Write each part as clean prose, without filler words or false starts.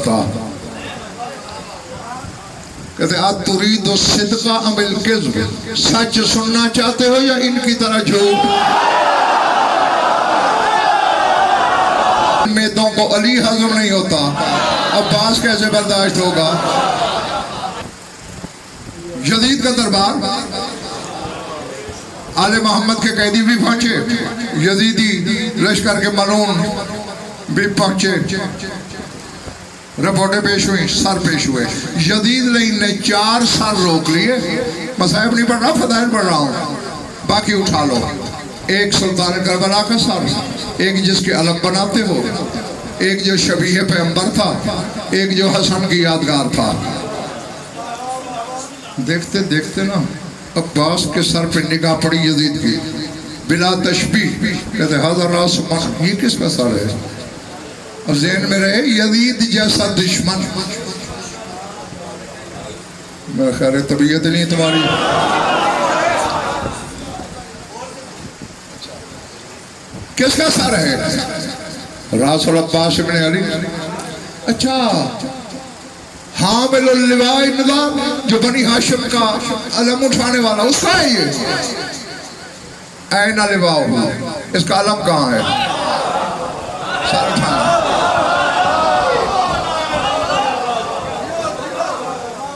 फतह। कहते आज तुरीदो सिद्का अमिल किज़्ब, सच सुनना चाहते हो या इनकी तरह झूठ? मेदों को अली हजम नहीं होता, अब्बास कैसे बर्दाश्त होगा? यजीद का दरबार, आले मोहम्मद के कैदी भी पहुंचे, यजीदी लश्कर के मलून भी पहुंचे, रिपोर्टें पेश हुई, सर पेश हुए। यजीद ने 4 सर रोक लिए। मसाइब नहीं पढ़ रहा, फदाइल पढ़ रहा हूँ, बाकी उठा लो। एक सुल्तान करबला का सर, एक जिसके अलग बनाते हो, एक जो शबीह पैगंबर था, एक जो हसन की यादगार था। देखते देखते ना अब्बास के सर पे निगाह पड़ी यजीद की, बिला तशबीह। कहते हज़र रास मन, ये किसका सर है? और ज़हन में रहे यजीद जैसा दुश्मन। मेरा ख्याल है तबीयत नहीं तुम्हारी। किसका सर है? रासुल अब्बास इब्न अली। अच्छा, हामिलुल लिवाए निज़ाम, जो बनी हाशिम का अलम उठाने वाला, उसका है ये। ऐना लिवाओ, इसका अलम कहाँ है? सर उठाना।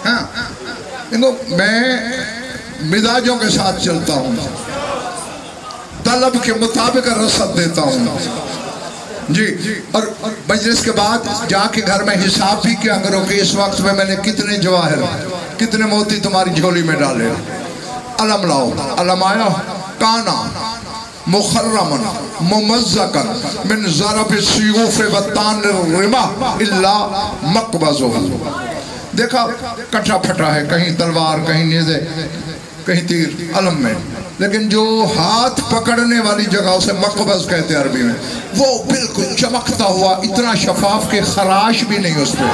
हाँ, देखो मैं मिजाजों के साथ चलता हूँ, तलब के मुताबिक रसद देता हूँ जी। और मजलिस के बाद जाके घर में हिसाब भी किया करो कि इस वक्त में मैंने कितने जवाहर, कितने मोती तुम्हारी झोली में डाले। अलम लाओ, अलम आया। काना मुखर्रमन मुमज़्ज़क़न मिन ज़रब सियूफ़ व तानिर रिमा इल्ला मक़बज़ुहु। देखा कटा फटा है, कहीं तलवार, कहीं नेज़े, कहीं तीर, अलम में। लेकिन जो हाथ पकड़ने वाली जगह उसे मकबज कहते हैं अरबी में, वो बिल्कुल चमकता हुआ, इतना शफाफ के खराश भी नहीं उस पर।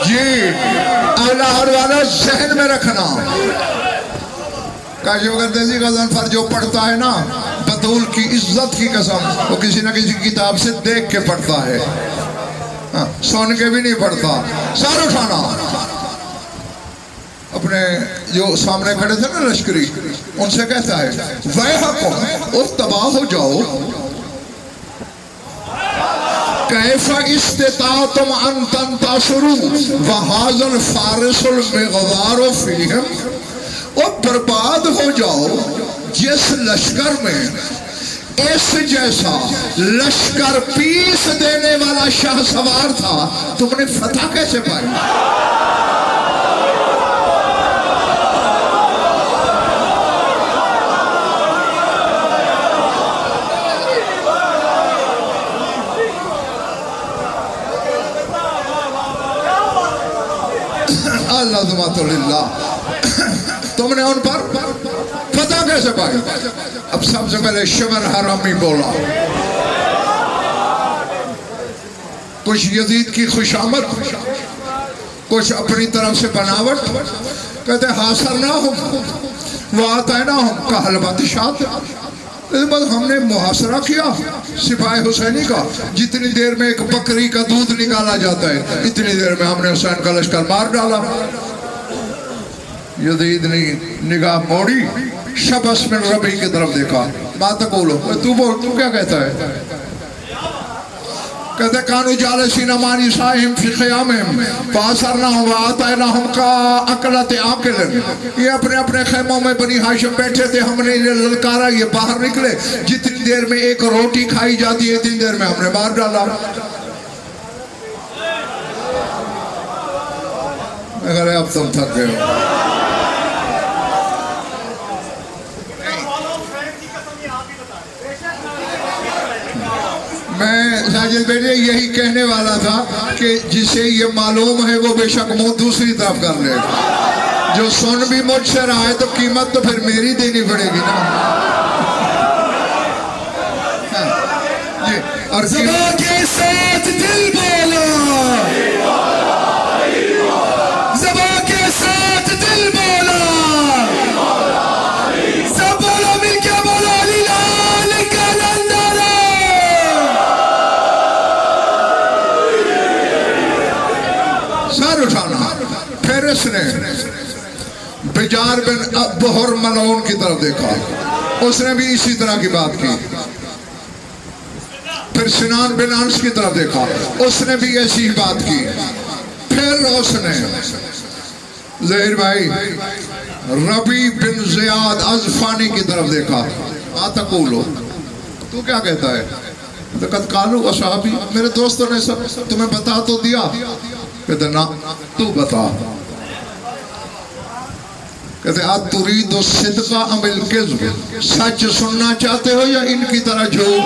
जी अल्लाह वाला जहन में रखना। काशिफ़-ए-गर्देज़ी गज़नफ़र जो पढ़ता है ना, बतूल की इज्जत की कसम, वो किसी न किसी किताब से देख के पढ़ता है, सुन के भी नहीं पढ़ता। सर उठाना। अपने जो सामने खड़े थे ना लश्करी, उनसे कहता है वैहकुम, और तबाह हो जाओ। कैफ़ा इस्तिताअतुम अन तंतासिरू व हाज़ल फ़ारिसुल मिग़वारु फ़ीहिम। और बर्बाद हो जाओ जिस लश्कर में इस जैसा लश्कर पीस देने वाला शाह सवार था, तुमने फतह कैसे पाई? अल्लाह, तुमने उन पर फतह कैसे पाई? अब सबसे पहले शिमर हरामी बोला, कुछ यजीद की खुशामद, कुछ अपनी तरफ से बनावट। कहते हासिल ना हो वो आता है ना हम कहल बादशाह। बस हमने मुहासरा किया सिपाही हुसैनी का, जितनी देर में एक बकरी का दूध निकाला जाता है, इतनी देर में हमने हुसैन का लश्कर मार डाला। यजीद ने निगाह मोड़ी, शबस में रबी की तरफ देखा। बात बोलो, तू बोल, तू क्या कहता है? कहते कानू जालसीन मानी साहिम फी ख़ियामिहिम फासरनाहुम व आतैनाहुम का अक़लत आक़िलन। ये अपने अपने खेमों में बनी हाशिम बैठे थे, हमने इन्हें ललकारा, ये बाहर निकले। जितनी देर में एक रोटी खाई जाती है, इतनी देर में हमने मार डाला। अगर अब तुम थक गए हो, मैं साजिद बेटे यही कहने वाला था कि जिसे ये मालूम है वो बेशक मुंह दूसरी तरफ कर ले। जो सुन भी मुझसे रहा है तो कीमत तो फिर मेरी देनी पड़ेगी ना। हाँ, जी। और के साथ दिल बोलो, ज़बान फिर इसने बिजार बिन अबहर मलऊन की तरफ देखा, उसने भी इसी तरह की बात की। फिर सिनान बिन अंस की तरफ देखा, उसने भी ऐसी ही बात की। फिर उसने ज़हीर भाई रबी बिन ज़ियाद अज़फ़ानी की तरफ देखा। आतकूलो, तू क्या कहता है? तो कद कालू असहाबी, मेरे दोस्तों ने सब तुम्हें बता तो दिया। कहते ना, तू बता। कहते आज तुरीदो सिद्का अमिल किज़्ब, सच सुनना चाहते हो या इनकी तरह झूठ?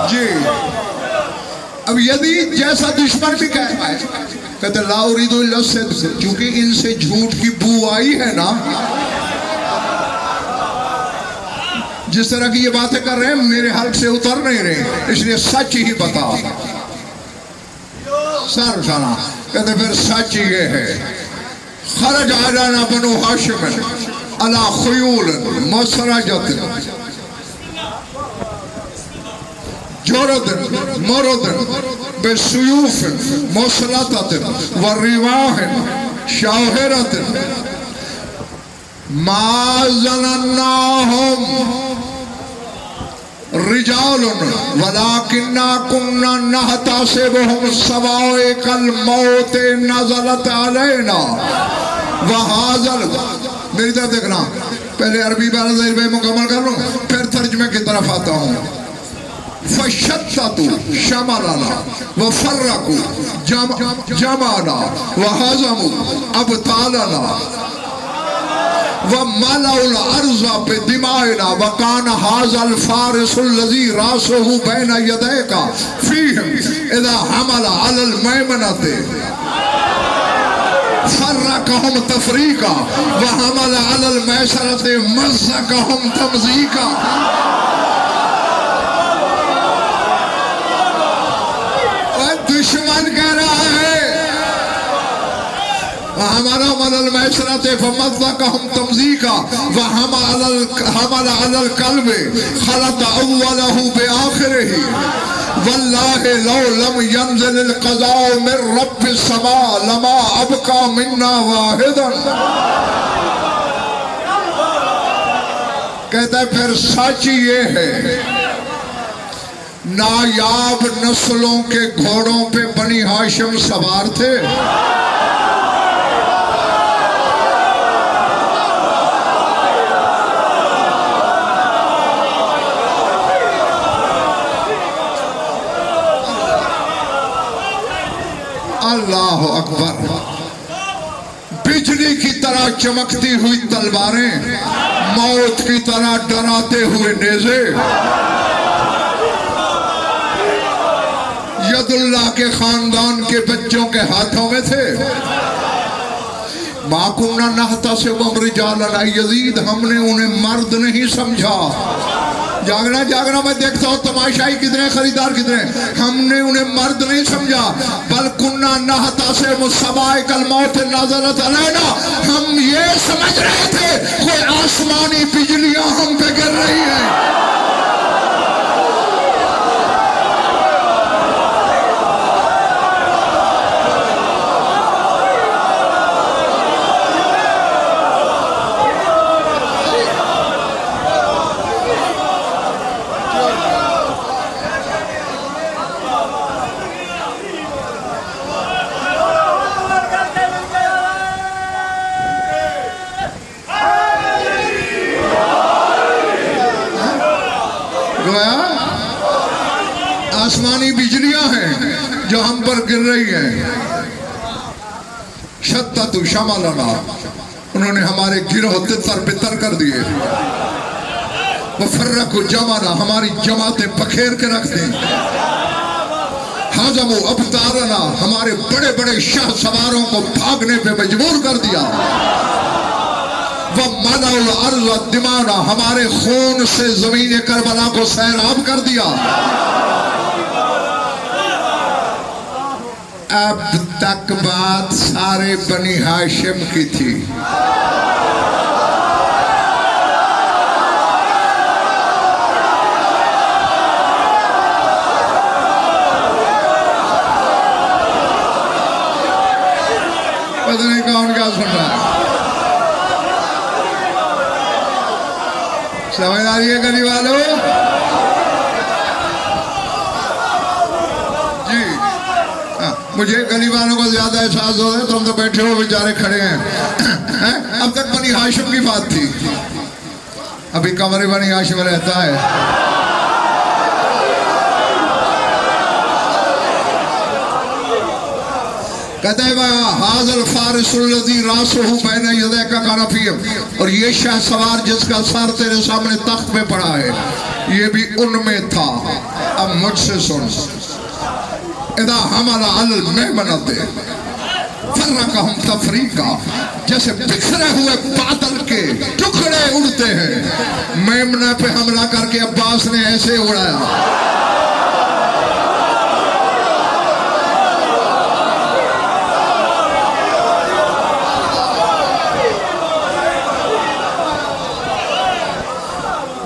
जी, अब यदि जैसा दुश्मन भी कह पाए, कहते ला उरीदु इल्ला सिद्क, क्योंकि इनसे झूठ की बू आई है ना। जिस तरह की ये बातें कर रहे हैं मेरे हल्क से उतर नहीं रहे, इसलिए सच ही बता। सर जाना, कहते फिर सच ये है, खरज आलाना बनु हाशिम अला खुयूल मसराजत जोरदन मरदन बेसुयूफ मुसलतन व रिवाहन शाहिरतन मा ज़नन्नाहुम रिजालुन वलाकिन्ना कुन्ना नहतासिबुहुम सवाइकल मौत नज़लत अलैना वहाज़ल। मेरी तरफ देखना, पहले अरबी बारे मुकम्मल कर लूँ, फिर तर्जमे की तरफ आता हूँ। फशत्ततु शमलना व फर्रकु जमाना व हज़मु अबतालना व मलउल अर्ज़ा बिदिमाइना व कान हाज़ल फारिसुल लज़ी रासुहु बैन यदैका फ़ीहिम इज़ा हमला अलल मैमनते फर्रकहुम तफ़रीक़ा व हमला अलल मैसरते मज़्ज़क़हुम तमज़ीक़ा। दुश्मन कह रहा है हमारा मलल मैसरत फमज़्ज़क़हुम तमज़ीक़ा व हमला अलल क़ल्बि खलत अव्वलहु बिआख़िरिही वल्लाहि लौ लम यंज़िल क़ज़ाउ मिन रब्बिस समा लमा अबका मिन्ना वाहिदन। कहता है फिर सच ये है, नायाब नस्लों के घोड़ों पे बनी हाशिम सवार थे। अल्लाह अकबर। बिजली की तरह चमकती हुई तलवारें, मौत की तरह डराते हुए नेज़े यदुल्लाह के खानदान के बच्चों के हाथों में थे। माकुन्ना नहता से रिजालन यजीद, हमने उन्हें मर्द नहीं समझा। जागना जागना, मैं देखता हूँ तमाशाई कितने, खरीदार कितने, हमने उन्हें मर्द नहीं समझा। बल कुन्ना नहता से मुसबाए कल मौत नज़रत अलैना, हम ये समझ रहे थे कोई आसमानी बिजलियां हम पे गिर रही हैं। आसमानी बिजलियां हैं जो हम पर गिर रही हैं। शत्ततु शमलना, उन्होंने हमारे गिरोह तितर बितर कर दिए। वो फर्रकु जमाना, हमारी जमातें पखेर के रख दी। हज़मु अबतारना, हमारे बड़े बड़े शाह सवारों को भागने पे मजबूर कर दिया। वह मलउल अर्ज़ दिमाना, हमारे खून से ज़मीन करबला को सैराब कर दिया। अब तक बात सारे बनी हाशिम की थी। रही है गली वालों? जी हाँ, मुझे गली वालों को ज्यादा एहसास हो रहा है, तुम तो बैठे हो बेचारे खड़े हैं। अब तक बनी हाशिम की बात थी, अभी कमरे बनी हाशिम रहता है। कहते हैं हाज़िल फारिसुल्लज़ी रासुहु बैन यदैका काना फ़ीह, और ये शाह सवार जिसका सर तेरे सामने तख्त पे पड़ा है, ये भी उनमें था। अब मुझसे सुन, इदा हमला अल मेमनते फर्रकहुम तफरीका, जैसे बिखरे हुए बादल के टुकड़े उड़ते हैं, मेमना पे हमला करके अब्बास ने ऐसे उड़ाया।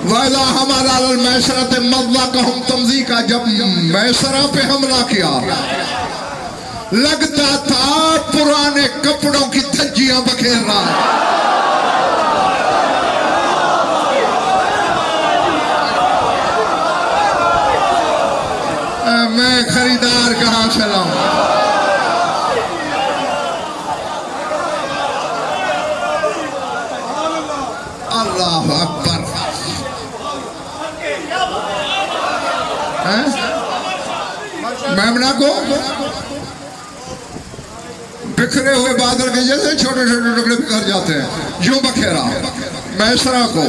वाला हमारा मैसरत मज़्ज़ा का हम तमज़ी का, जब मैसरा पे हमला किया लगता था पुराने कपड़ों की धज्जियां बखेर रहा है। मैं खरीदार कहाँ से लाऊं? अल्लाह अकबर। मेमना को बिखरे हुए बादल के जैसे छोटे छोटे टुकड़े बिखर जाते हैं, यूं बखेरा। मैसरा को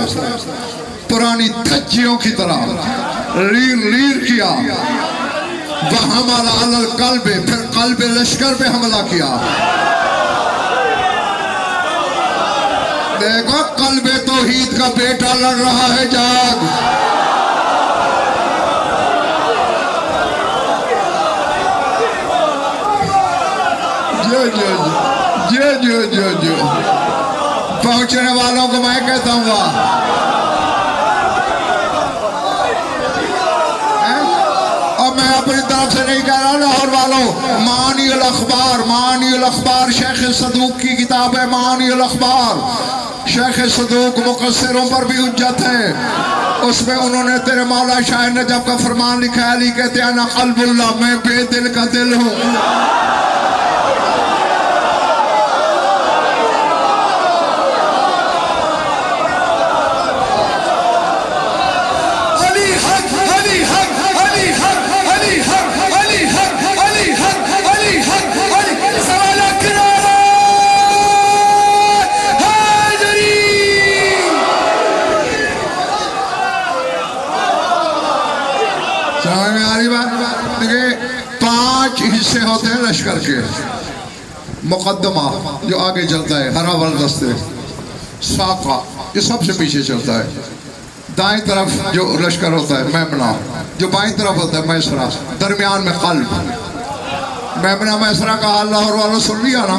पुरानी धज्जियों की तरह लीर लीर किया। वहमला अलल कल्बे, फिर कल्बे लश्कर पे हमला किया। देखो कल्बे तौहीद का बेटा लड़ रहा है, जाग। जो पहुंचने वालों को मैं कहता हूँ और मैं अपनी तरफ से नहीं कह रहा, लाहौर वालों, मानी अल अखबार शेख सदूक की किताब है। मानी अल अखबार, शेख सदूक मुकस्सिरों पर भी हुज्जत है। उसमें उन्होंने तेरे मौला शाह नजब का फरमान लिखा है। अली कहते हैं ना कल्बुल्लाह, मैं बेदिल का दिल हूँ। हिस्से होते हैं लश्कर के। मुकद्दमा जो आगे चलता है, हरा वलदस्ते, साका ये सबसे पीछे चलता है। दाएं तरफ जो लश्कर होता है मेमना, जो बाएं तरफ होता है मैसरा, दरमियान में कल्ब। मेमना मैसरा का हाल लाहौर वालों सुन लिया ना।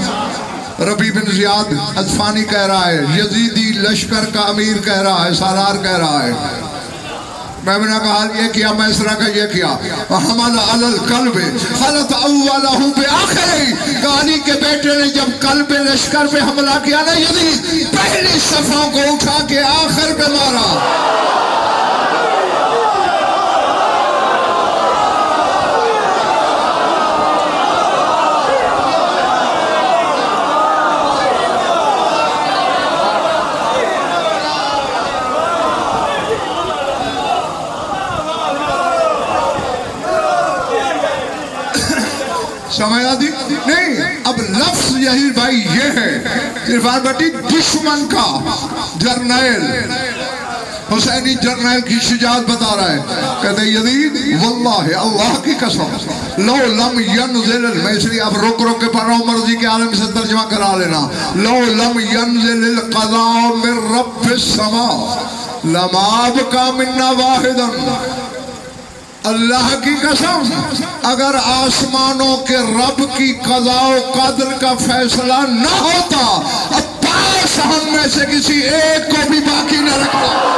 रबी बिन जियाद अजफानी कह रहा है, यजीदी लश्कर का अमीर कह रहा है, सालार कह रहा है। मेमना का हाल ये किया, मैसरा का ये किया। हमारा अलल कल्बे खलत अव्वलहु बिआखिरी, गाली के बेटे ने जब कल्ब लश्कर पे हमला किया ना, यदि पहली सफों को उठा के आखिर पे मारा। समझ आती नहीं। अब लफ्ज यही भाई ये है, इरफान भट्टी दुश्मन का जर्नैल, हुसैनी जर्नैल की शुजाअत बता रहा है। कहते यदीद वल्लाह, अल्लाह की कसम, लो लम यनज़िल, मैं इसलिए अब रुक रुक के पढ़ रहा हूँ, मर्जी के आलम से तर्जुमा करा लेना। लो लम यनज़िल क़ज़ा मिन रब्बिस समा लमाब का मिन्ना वाहिदन, अल्लाह की कसम, अगर आसमानों के रब की कज़ा कदर का फैसला न होता, अब्बास हम में से किसी एक को भी बाकी न रखता।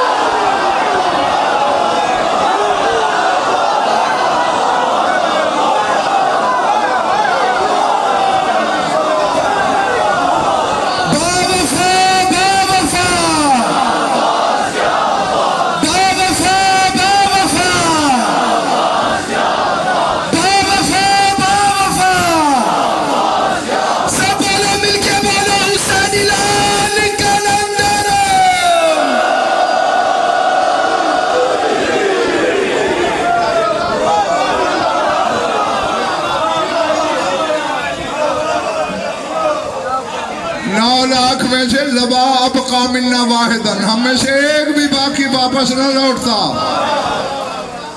से लबा अब कामिन्ना वाहिदन, हम में से एक भी बाकी वापस न लौटता।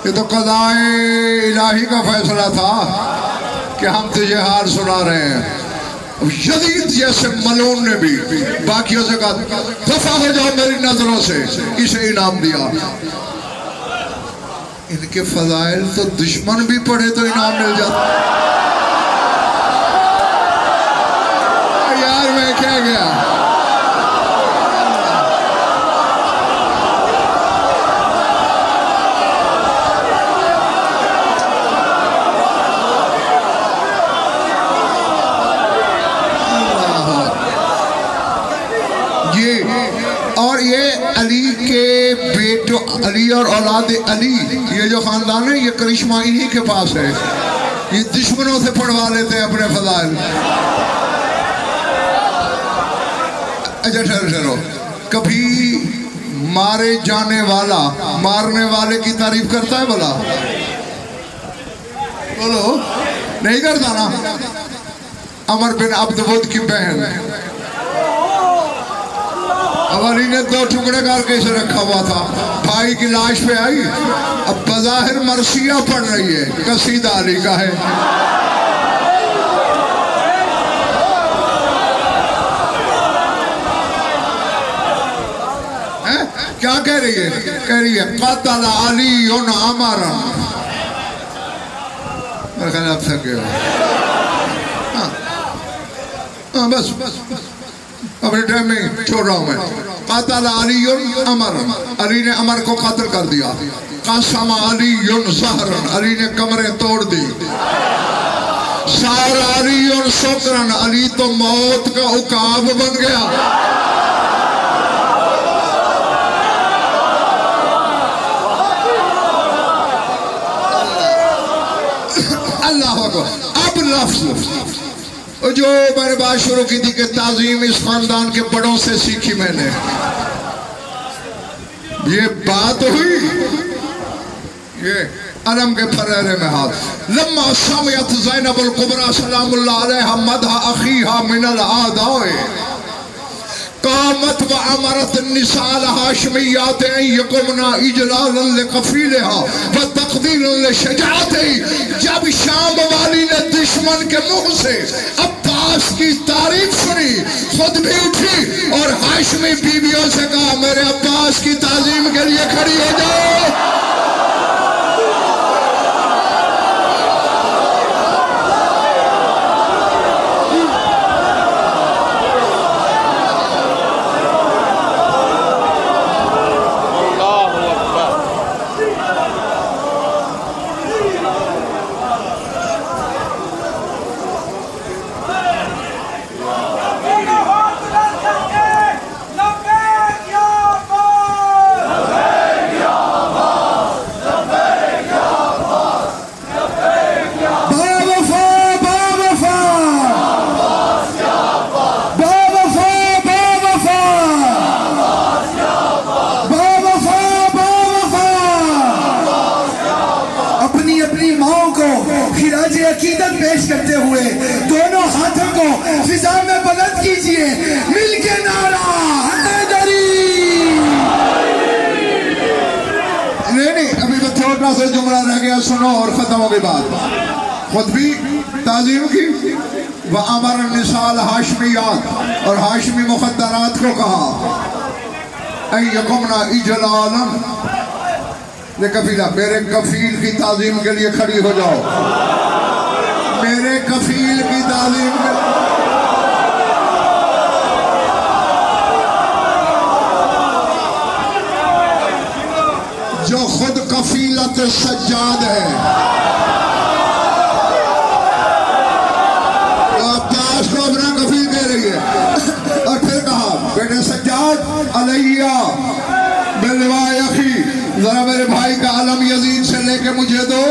ये तो कदाए इलाही का फैसला था कि हम तुझे हार सुना रहे हैं। यजीद जैसे मलून ने भी बाकियों से कहा दफा हो जाओ मेरी नजरों से, इसे इनाम दिया। इनके फजाइल तो दुश्मन भी पढ़े तो इनाम मिल जाता। यार मैं क्या गया। और ये अली के बेटो अली और औलाद अली, ये जो खानदान है ये करिश्मा इन्हीं के पास है। ये दुश्मनों से पढ़वा लेते हैं अपने फजाइल। अच्छा ठहरो, कभी मारे जाने वाला मारने वाले की तारीफ करता है भला? बोलो, नहीं करता ना। अमर बिन अब्दुवुद की बहन अली ने 2 टुकड़े करके इसे रखा हुआ था, भाई की लाश पे आई। अब बज़ाहिर मरसिया पड़ रही है, कसीदा अली का है। क्या कह रही है? कह रही है क़तल अली उन अमरन। मेरे ख्याल आप थक गए। हाँ बस अपने टाइम में छोड़ रहा हूं मैं। क़तल अली उन अमरन, अली ने अमर को कत्ल कर दिया। क़सम अली उन ज़हरन, अली ने कमरें तोड़ दी। सार अली उन सुकरन, अली तो मौत का उकाब बन गया। अल्लाह अब लफ्ज़ जो मैंने बात शुरू की थी कि ताज़ीम इस खानदान के बड़ों से सीखी मैंने। ये बात हुई ये अलम के फरेरे में हाथ। लम्मा समियत ज़ैनबुल कुबरा सलामुल्लाह अलैहा मदह अखीहा मिनल आदाए कामत व अमरत निसाल हाशमियात यकुमना इजलालन लिकफीलहा व तक़दीरन लिशजाअती। जब शाम वाली ने दुश्मन के मुंह से अब्बास की तारीफ सुनी, खुद भी उठी और हाशमी बीवियों से कहा मेरे अब्बास की ताजीम के लिए खड़ी हो जाओ। करते हुए दोनों हाथों को फिजा में बुलंद कीजिए, मिलके नारा हैदरी। नहीं अभी तो छोटा सा जुमला रह गया, सुनो और खत्म हो गई बात। खुद भी ताजीम की व अमर निसाल हाशमियात, और हाशमी मुखद्दरात को कहा ऐ यकुमना इजलालन ले कफीला, मेरे कफील की ताजीम के लिए खड़ी हो जाओ। मेरे कफील की तालीम में जो खुद कफीलत सज्जाद है, तो अब्बास को अपना कफील कह रही है। और फिर कहा बेटे सज्जाद अलैया बिलवाए अखी, जरा मेरे भाई का अलम यजीद से लेके मुझे दो।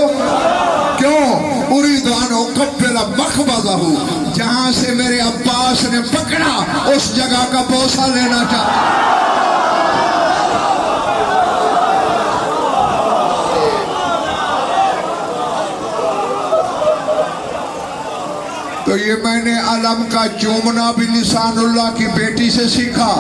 क्यों? पूरी दानो कब्बिला मखबज़ा हूँ, जहां से मेरे अब्बास ने पकड़ा उस जगह का बोसा लेना चाहता। तो तो ये मैंने अलम का चूमना भी लिसानुल्लाह की बेटी से सीखा।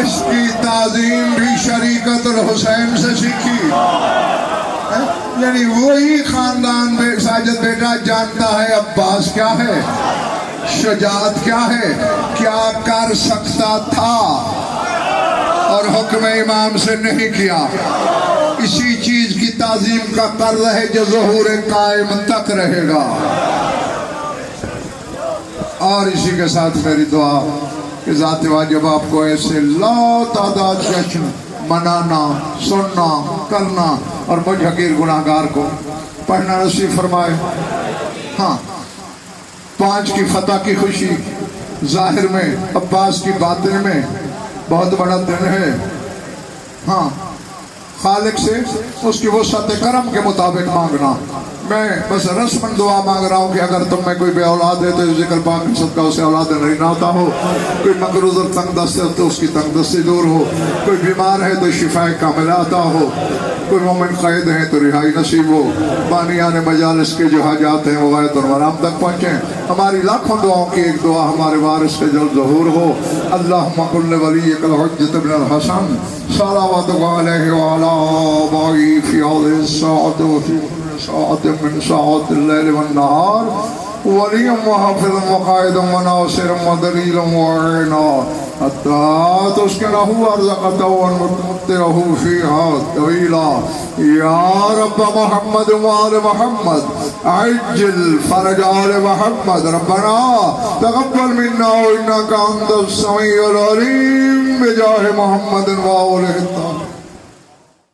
इसकी ताजीम भी शरीकतुल हुसैन से सीखी। यानी वही खानदान में साजिद बेटा जानता है अब्बास क्या है, शुजात क्या है, क्या कर सकता था और हुक्म इमाम से नहीं किया। इसी चीज की ताजीम का कर्ज है जो ज़ुहूर कायम तक रहेगा। और इसी के साथ मेरी दुआ कि ज़ात वाजिब आपको ऐसे लातादाद जश्न मनाना, सुनना, करना और मुझ हकीर गुनाहगार को पढ़ना नसीब फरमाए। हाँ, 5 की फतह की खुशी जाहिर में, अब्बास की बातिन में बहुत बड़ा दिन है। हाँ, खालिक से उसकी वसअत करम के मुताबिक मांगना। मैं बस रस्मन दुआ मांग रहा हूँ कि अगर तुम में कोई बे औलाद है तो जिक्र पाक सदका उसे औलाद नहीं ना होता हो, कोई मकरूज और तंग दस्त है तो उसकी तंग दस्ती दूर हो, कोई बीमार है तो शिफाए कामिला अता हो, कोई मोमिन कैद है तो रिहाई नसीब हो, बानियान मजालिस के जो हाजात हैं वो गायत और मराम तक पहुँचे। हमारी लाखों दुआओं की एक दुआ हमारे वारिस के जल्द ज़हूर हो। अल्लाहुम्मा कुल्ल वलिय्यिकल हुज्जत इब्नुल हसन सलावतु अलैहि व अला आबाई फी हाज़िहि अस्साअति व फी साअतिन मिन साअतिल लैल वन नहार वलिय्यन व हाफ़िज़न व क़ाइदन व नासिरन व दलीलन व अईना हत्ता तुस्किनहु अर्ज़क़तहु व तुमत्तिअहु फ़ीहा तवीला। या रब्ब मुहम्मद व आल मुहम्मद अज्जिल फ़रज आल मुहम्मद। रब्बना तक़ब्बल मिन्ना इन्नका अंतस समीउल अलीम बिजाहि मुहम्मद व आलिहि।